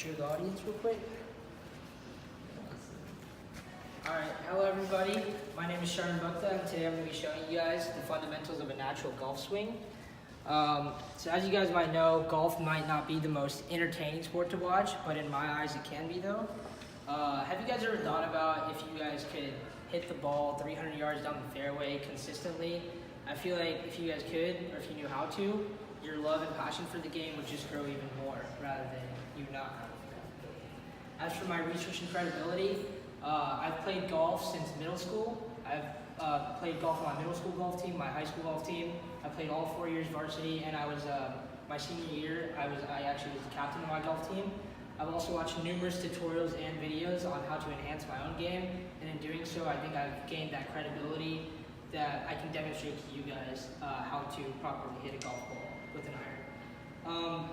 capture the audience real quick. Alright, hello everybody. My name is Sharon Bukta, and today I'm going to be showing you guys the fundamentals of a natural golf swing. So as you guys might know, golf might not be the most entertaining sport to watch, but in my eyes it can be though. Have you guys ever thought about if you guys could hit the ball 300 yards down the fairway consistently? I feel like if you guys could, or if you knew how to, your love and passion for the game would just grow even more rather than you not having. As for my research and credibility, I've played golf since middle school. I've played golf on my middle school golf team, my high school golf team. I played all 4 years varsity, and I was my senior year. I actually was the captain of my golf team. I've also watched numerous tutorials and videos on how to enhance my own game, and in doing so, I think I've gained that credibility that I can demonstrate to you guys how to properly hit a golf ball with an iron.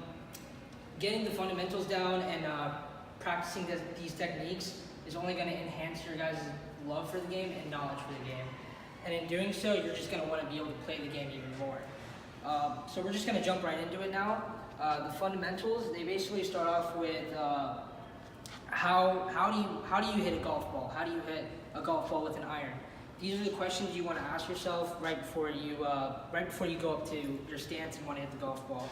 Getting the fundamentals down and practicing these techniques is only going to enhance your guys' love for the game and knowledge for the game. And in doing so, you're just going to want to be able to play the game even more. So we're just going to jump right into it now. The fundamentals, they basically start off with how do you hit a golf ball? How do you hit a golf ball with an iron? These are the questions you want to ask yourself right before you go up to your stance and want to hit the golf ball.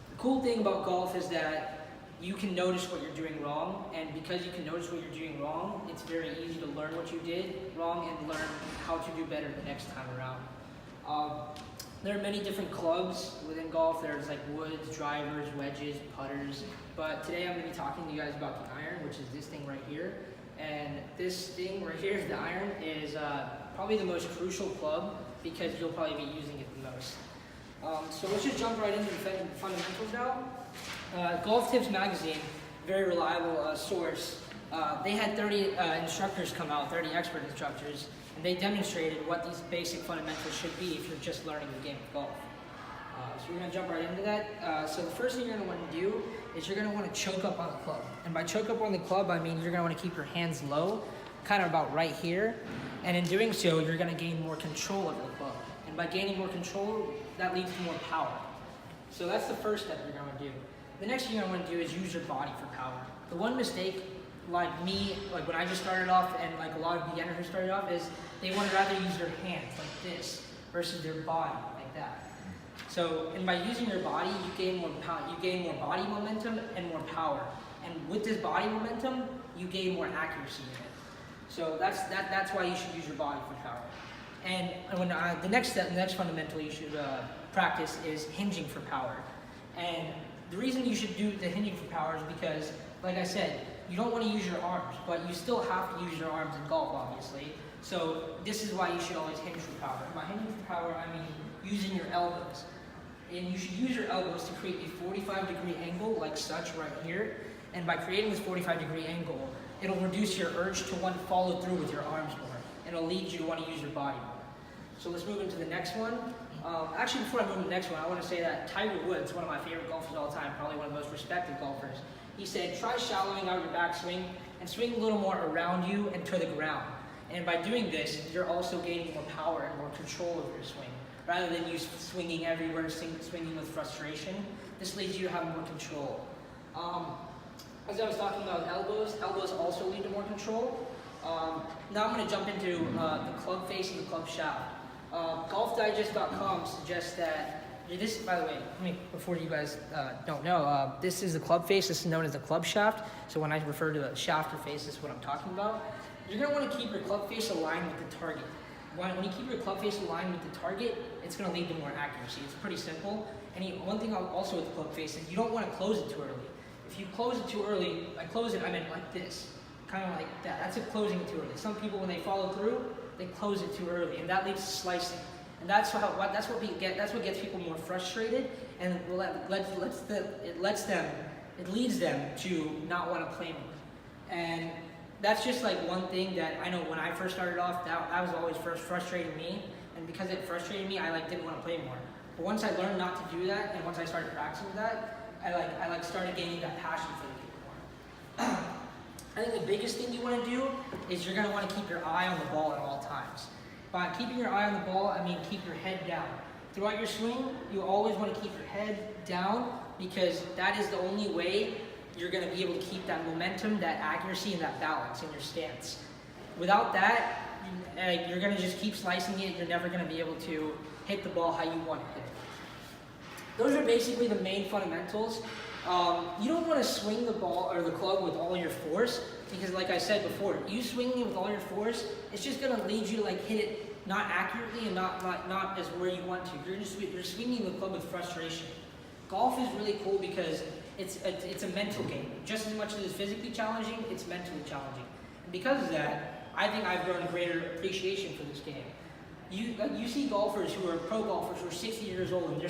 The cool thing about golf is that you can notice what you're doing wrong, and because you can notice what you're doing wrong, it's very easy to learn what you did wrong and learn how to do better the next time around. There are many different clubs within golf. There's like woods, drivers, wedges, putters, but today I'm going to be talking to you guys about the iron, which is this thing right here. And this thing right here, the iron, is probably the most crucial club because you'll probably be using it the most. So let's just jump right into the fundamentals now. Golf Tips magazine, very reliable source. They had 30 instructors come out, 30 expert instructors, and they demonstrated what these basic fundamentals should be if you're just learning the game of golf. So we're going to jump right into that. So the first thing you're going to want to do is you're going to want to choke up on the club. And by choke up on the club, I mean you're going to want to keep your hands low, kind of about right here. And in doing so, you're going to gain more control of the club. And by gaining more control, that leads to more power. So that's the first step you're going to do. The next thing you're going to want to do is use your body for power. The one mistake, like me, like when I just started off, and like a lot of beginners who started off, is they want to rather use their hands like this versus their body like that. So, and by using your body, you gain more power, you gain more body momentum and more power. And with this body momentum, you gain more accuracy in it. So that's why you should use your body for power. And when the next step, the next fundamental you should practice is hinging for power. And the reason you should do the hinging for power is because, like I said, you don't want to use your arms, but you still have to use your arms in golf, obviously. So this is why you should always hinge for power. And by hinging for power, I mean using your elbows. And you should use your elbows to create a 45-degree angle like such right here. And by creating this 45-degree angle, it'll reduce your urge to want to follow through with your arms more. And it'll lead you to want to use your body more. So let's move into the next one. Actually, before I move to the next one, I want to say that Tiger Woods, one of my favorite golfers of all time, probably one of the most respected golfers, he said, try shallowing out your backswing and swing a little more around you and to the ground. And by doing this, you're also gaining more power and more control over your swing. Rather than you swinging everywhere, swinging with frustration, this leads you to have more control. As I was talking about elbows also lead to more control. Now I'm going to jump into the club face and the club shaft. GolfDigest.com suggests that this, by the way, before you guys don't know, this is the club face. This is known as the club shaft. So when I refer to the shaft or face, this is what I'm talking about. You're going to want to keep your club face aligned with the target. When you keep your club face aligned with the target, it's going to lead to more accuracy. It's pretty simple. And one thing also with the club face is you don't want to close it too early. If you close it too early, by close it, I meant like this, kind of like that. That's it, closing it too early. Some people, when they follow through, they close it too early, and that leads to slicing. And that's what gets people more frustrated, and it leads them to not want to play more. And that's just like one thing that I know when I first started off, that was always first frustrating me, and because it frustrated me, I didn't want to play more. But once I learned not to do that, and once I started practicing that, I started gaining that passion for the game more. I think the biggest thing you want to do is you're going to want to keep your eye on the ball at all times. By keeping your eye on the ball, I mean keep your head down. throughout your swing, you always want to keep your head down because that is the only way you're going to be able to keep that momentum, that accuracy, and that balance in your stance. Without that, you're going to just keep slicing it. You're never going to be able to hit the ball how you want to hit it. Those are basically the main fundamentals. You don't want to swing the ball or the club with all your force because, like I said before, you swinging it with all your force, it's just going to lead you to like hit it not accurately and not as where you want to. You're swinging the club with frustration. Golf is really cool because it's a mental game. Just as much as it's physically challenging, it's mentally challenging. And because of that, I think I've grown a greater appreciation for this game. You see golfers who are pro golfers who are 60 years old and they're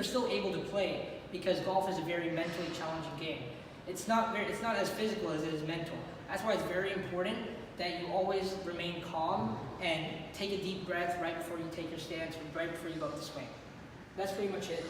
still able to play because golf is a very mentally challenging game. It's not as physical as it is mental. That's why it's very important that you always remain calm and take a deep breath right before you take your stance or right before you go up the swing. That's pretty much it.